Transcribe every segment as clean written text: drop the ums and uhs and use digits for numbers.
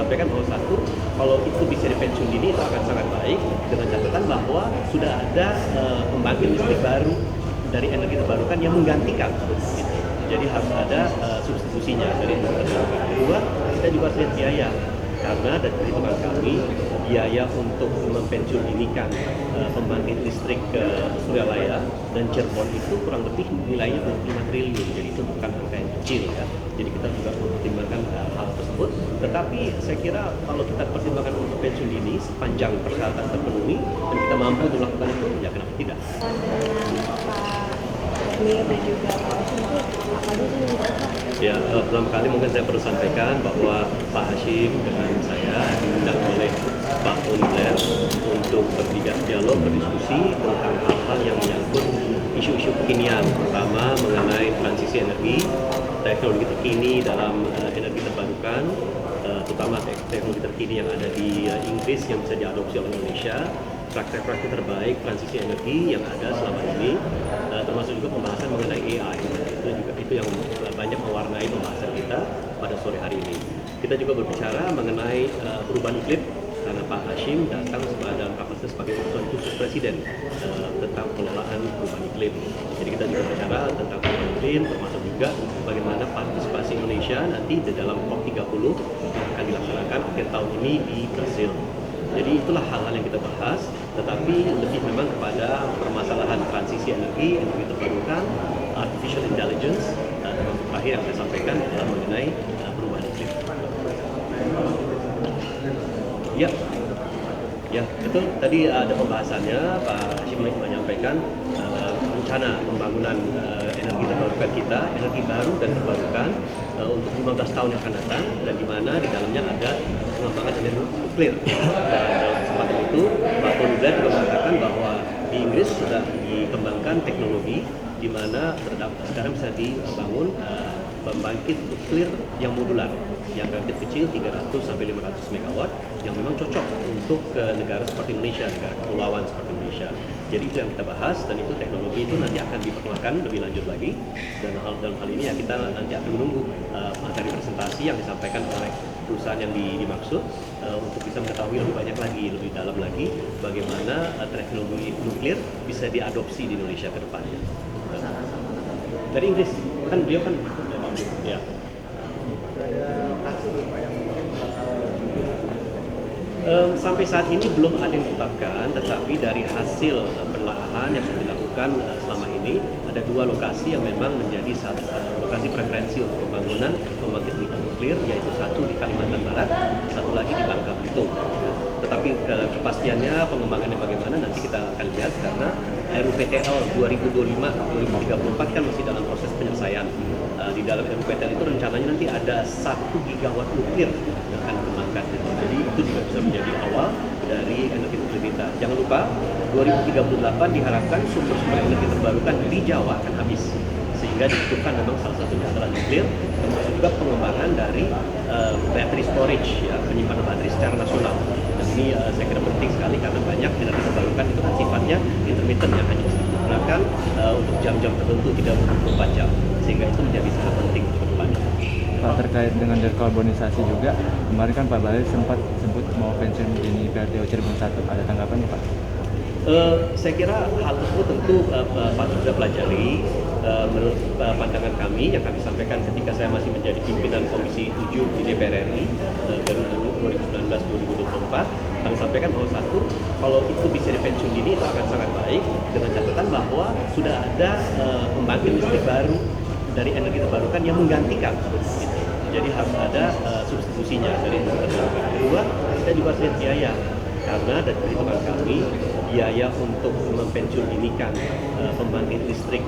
sampaikan bahwa satu, kalau itu bisa dipensiun dini itu akan sangat baik dengan catatan bahwa sudah ada pembangkit listrik baru dari energi terbarukan yang menggantikan. Gitu. Jadi harus ada substitusinya dari energi terbarukan. Kedua, kita juga harus lihat biaya karena dari perhitungan kami biaya untuk mempensiun dinikan pembangkit listrik Suryalaya dan Cirebon itu kurang lebih nilainya 25 triliun, jadi itu bukan angka yang kecil ya. Jadi kita juga mempertimbangkan hal tersebut. Tetapi saya kira kalau kita pertimbangkan untuk pensiun dini sepanjang persyaratan terpenuhi dan kita mampu untuk melakukan itu, ya kenapa tidak? Dan juga apa aja sih yang Ya, pertama kali mungkin saya perlu sampaikan bahwa Pak Hashim dengan saya diundang oleh Pak Tony Blair untuk dialog, berdiskusi tentang hal-hal yang menyangkut isu-isu kekinian, terutama mengenai transisi energi, teknologi terkini dalam energi terbarukan, terutama teknologi terkini yang ada di Inggris yang bisa diadopsi oleh Indonesia, praktek-praktek terbaik transisi energi yang ada selama ini, termasuk juga pembahasan mengenai AI. Itu yang banyak mewarnai pembahasan kita pada sore hari ini. Kita juga berbicara mengenai perubahan iklim karena Pak Hashim datang dalam kapasitas sebagai utusan khusus Presiden tentang pengelolaan perubahan iklim. Jadi kita juga bicara tentang perubahan iklim, termasuk juga bagaimana partisipasi Indonesia nanti di dalam COP30 yang akan dilaksanakan akhir tahun ini di Brasil. Jadi itulah hal-hal yang kita bahas, tetapi lebih memang kepada permasalahan transisi energi terbarukan, artificial intelligence, dan terakhir yang saya sampaikan adalah mengenai perubahan iklim. Ya, betul. Tadi ada pembahasannya, Pak Hashim menyampaikan rencana pembangunan energi terbarukan kita, energi baru dan terbarukan untuk 15 tahun yang akan datang, dan di mana di dalamnya ada pengembangan energi nuklir. Dan dalam kesempatan itu, Pak Tony Blair juga mengatakan bahwa di Inggris sudah dikembangkan teknologi di mana sekarang bisa dibangun pembangkit nuklir yang modular, yang relatif kecil 300 sampai 500 megawatt yang memang cocok untuk negara seperti Indonesia, negara kepulauan seperti Indonesia. Jadi itu yang kita bahas, dan itu teknologi itu nanti akan diperkenalkan lebih lanjut lagi, dan dalam hal ini ya kita nanti akan menunggu materi presentasi yang disampaikan oleh perusahaan yang dimaksud untuk bisa mengetahui lebih banyak lagi, lebih dalam lagi bagaimana teknologi nuklir bisa diadopsi di Indonesia ke depannya. Dari Inggris, kan beliau kan ya. Sampai saat ini belum ada yang ditetapkan, tetapi dari hasil penelaahan yang sudah dilakukan selama ini, ada dua lokasi yang memang menjadi lokasi preferensi untuk pembangunan pembangkit nuklir, yaitu satu di Kalimantan Barat, satu lagi di Bangka Belitung. Tetapi kepastiannya pengembangannya bagaimana nanti kita akan lihat, karena RUPTL 2025-2034 kan masih dalam proses penyelesaian. Di dalam RUPTL itu rencananya nanti ada 1 gigawatt nuklir yang akan dikembangkan. Jadi itu juga bisa menjadi awal dari energi nuklir kita. Jangan lupa 2038 diharapkan sumber-sumber energi terbarukan di Jawa akan habis, sehingga dibutuhkan memang salah satunya adalah nuklir, termasuk juga pengembangan dari battery storage, ya, penyimpanan baterai secara nasional. Dan ini saya kira penting sekali karena banyak energi terbarukan itu kan sifatnya intermittent, yang hanya bisa digunakan untuk jam-jam tertentu, tidak 24 jam, sehingga itu menjadi sangat penting ke depannya. Pak, terkait dengan dekarbonisasi juga, kemarin kan Pak Bahlil sempat sebut mau pensiun dini PLTU Cirebon 1, ada tanggapan Pak? Saya kira hal tersebut tentu patut kita pelajari. Menurut pandangan kami yang kami sampaikan ketika saya masih menjadi pimpinan Komisi 7 di DPR RI dari 2019-2024, kami sampaikan bahwa satu, kalau itu bisa dipensiun dini itu akan sangat baik dengan catatan bahwa sudah ada pembangkit listrik baru dari energi terbarukan yang menggantikan. Gitu. Jadi harus ada substitusinya dari energi terbarukan. Kedua, kita juga harus lihat biaya karena dari perhitungan kami biaya untuk mempensiun dinikan pembangkit listrik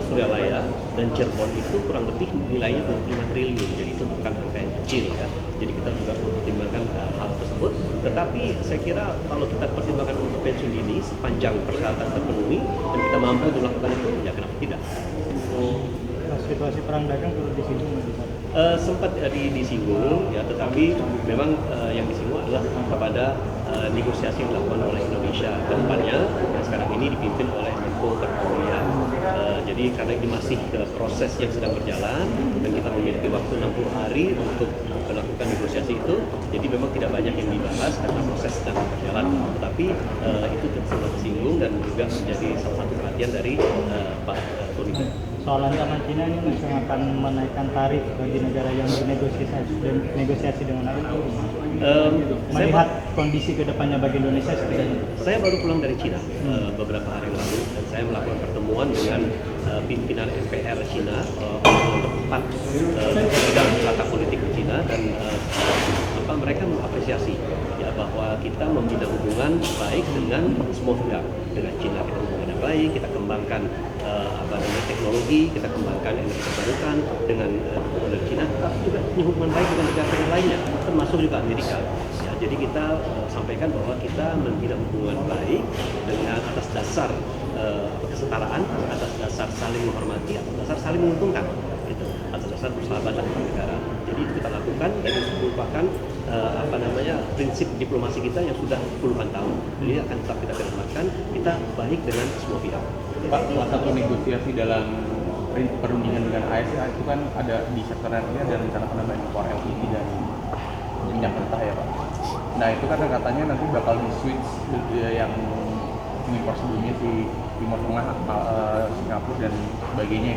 Suryalaya dan Cirebon itu kurang lebih nilainya 25 triliun, jadi itu bukan angka yang kecil ya. Jadi kita juga mempertimbangkan hal tersebut, tetapi saya kira kalau kita pertimbangkan untuk pensiun dini sepanjang persyaratan terpenuhi dan kita mampu untuk melakukan itu, ya kenapa tidak? Situasi perang dagang perlu disinggung sempat disinggung ya, tetapi memang yang disinggung adalah kepada negosiasi yang dilakukan oleh Indonesia ke depannya yang sekarang ini dipimpin oleh mendukung perekonomian. Jadi karena ini masih proses yang sedang berjalan dan kita memiliki waktu 60 hari untuk melakukan negosiasi itu, jadi memang tidak banyak yang dibahas karena proses sedang berjalan. Tetapi itu sempat disinggung dan juga menjadi salah satu perhatian dari Pak Tony. Soal ancaman Cina ini masih akan menaikkan tarif bagi negara yang bernegosiasi dengan Amerika. Melihat kondisi kedepannya bagi Indonesia seperti ini. Saya baru pulang dari Cina beberapa hari lalu dan saya melakukan pertemuan dengan pimpinan MPR Cina untuk empat bidang tata politik Cina dan mereka mengapresiasi ya bahwa kita membina hubungan baik dengan semua pihak. Dengan Cina kita hubungan yang baik, kita kembangkan teknologi, kita kembangkan energi terbarukan dengan hubungan dari Cina, tapi juga punya hubungan baik dengan negara yang lainnya, termasuk juga Amerika. Ya, jadi kita sampaikan bahwa kita membina hubungan baik dengan atas dasar kesetaraan, atas dasar saling menghormati, atas dasar saling menguntungkan, gitu, atas dasar persahabatan antar negara. Jadi itu kita lakukan dan itu merupakan prinsip diplomasi kita yang sudah puluhan tahun. Jadi akan tetap kita kedepankan, kita baik dengan semua pihak. Pak, salah satu negosiasi dalam perundingan dengan AS itu kan ada di sektor energi ada rencana penambahan impor LPG dari minyak mentah ya Pak. Nah itu kan katanya nanti bakal di switch yang impor sebelumnya di Timur Tengah, Singapura dan sebagainya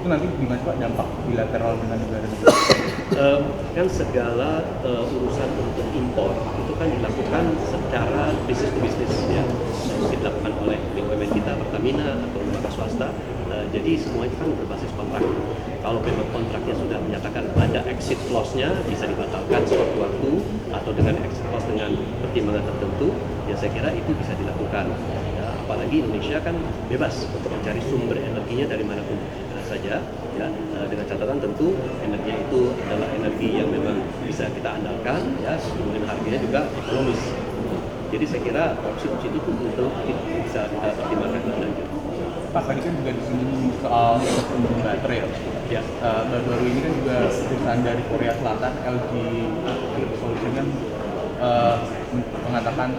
itu nanti gimana Pak dampak bilateral dengan negara-negara? Kan segala urusan untuk impor itu kan dilakukan secara bisnis to bisnis ya, mungkin dilakukan oleh BUMN kita, Pertamina atau lembaga swasta. Jadi semua itu kan berbasis kontrak. Kalau memang kontraknya sudah menyatakan ada exit clause-nya bisa dibatalkan sewaktu waktu atau dengan exit clause dengan pertimbangan tertentu, ya saya kira itu bisa dilakukan. Ya, apalagi Indonesia kan bebas untuk mencari sumber energinya dari manapun saja, ya, dengan catatan tentu energinya itu adalah energi yang memang bisa kita andalkan, ya, kemudian harganya juga ekonomis. Jadi saya kira opsi-opsi itu tentu bisa kita pertimbangkan lebih lanjut. Pak, tadi kan juga disinggung soal ekosistem baterai ya. Baru-baru ini kan juga perusahaan dari Korea Selatan, LG Solution kan mengatakan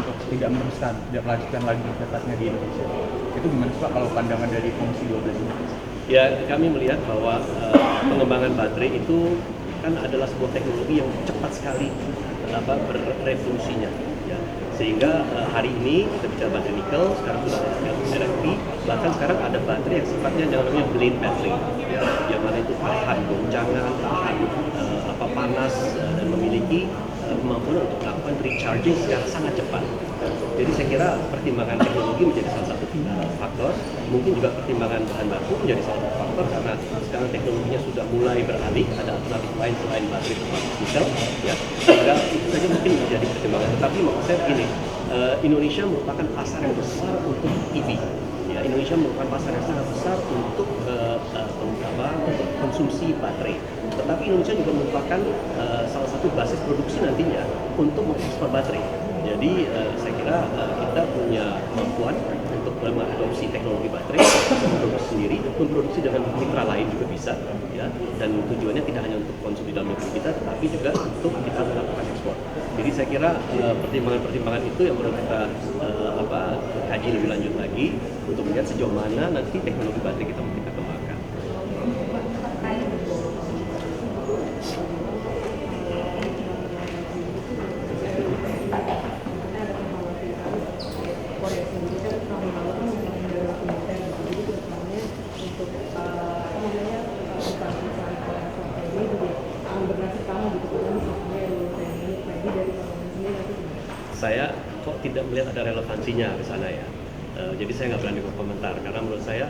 untuk tidak meneruskan, tidak melanjutkan lagi investasinya di Indonesia. Itu gimana sih Pak kalau pandangan dari Komisi 12 ini? Ya, kami melihat bahwa pengembangan baterai itu kan adalah sebuah teknologi yang cepat sekali berevolusinya. Ya. Sehingga hari ini kita bicara baterai nikel, sekarang sudah ada LFP, bahkan sekarang ada baterai yang sifatnya yang namanya blade battery, ya, yang mana itu tahan goncangan, tahan panas dan memiliki kemampuan untuk melakukan recharging secara sangat cepat. Jadi saya kira pertimbangan teknologi menjadi salah satu faktor, mungkin juga pertimbangan bahan baku menjadi salah satu faktor karena sekarang teknologinya sudah mulai beralih, ada alternatif lain selain baterai berbasis nikel, ya. Sehingga itu saja mungkin menjadi pertimbangan. Tetapi maksud saya begini, Indonesia merupakan pasar yang besar untuk EV. Ya, Indonesia merupakan pasar yang sangat besar untuk konsumsi baterai. Tetapi Indonesia juga merupakan salah satu basis produksi nantinya untuk mengekspor baterai. Jadi saya kira kita punya kemampuan untuk mengadopsi teknologi baterai, memproduksi sendiri, memproduksi dengan mitra lain juga bisa, ya. Dan tujuannya tidak hanya untuk konsumsi dalam negeri kita, tetapi juga untuk kita melakukan ekspor. Jadi saya kira pertimbangan-pertimbangan itu yang perlu kita kaji lebih lanjut lagi untuk melihat sejauh mana nanti teknologi baterai kita kembangkan. Saya kok tidak melihat ada relevansinya ke sana ya. Jadi saya nggak berani berkomentar karena menurut saya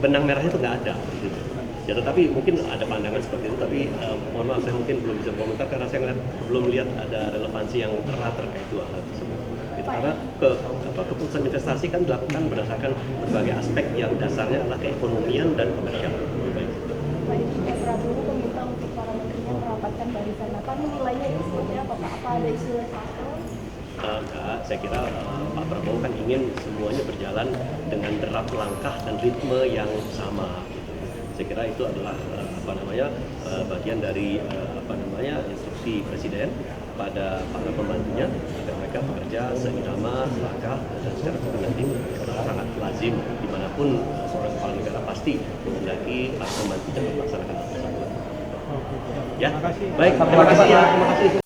benang merahnya itu nggak ada. Gitu. Ya, tetapi mungkin ada pandangan seperti itu, tapi mohon maaf saya mungkin belum bisa berkomentar karena saya belum melihat ada relevansi yang erat terkait dua hal tersebut. Gitu. Karena keputusan investasi kan dilakukan berdasarkan berbagai aspek yang dasarnya adalah keekonomian dan komersial. Pak Prabowo meminta untuk para menterinya merapatkan barisan. Apa nilainya itu seperti apa Pak? Apa ada isu reshuffle? Enggak, saya kira Pak Prabowo kan ingin semuanya berjalan dengan derap langkah dan ritme yang sama. Gitu. Saya kira itu adalah bagian dari instruksi instruksi Presiden pada para pembantunya agar mereka bekerja seirama, serakah, dan secara koordinatif karena sangat lazim dimanapun seorang kepala negara pasti menghendaki para pembantunya melaksanakan hal tersebut. Ya, Terima kasih. baik, terima kasih ya, terima kasih.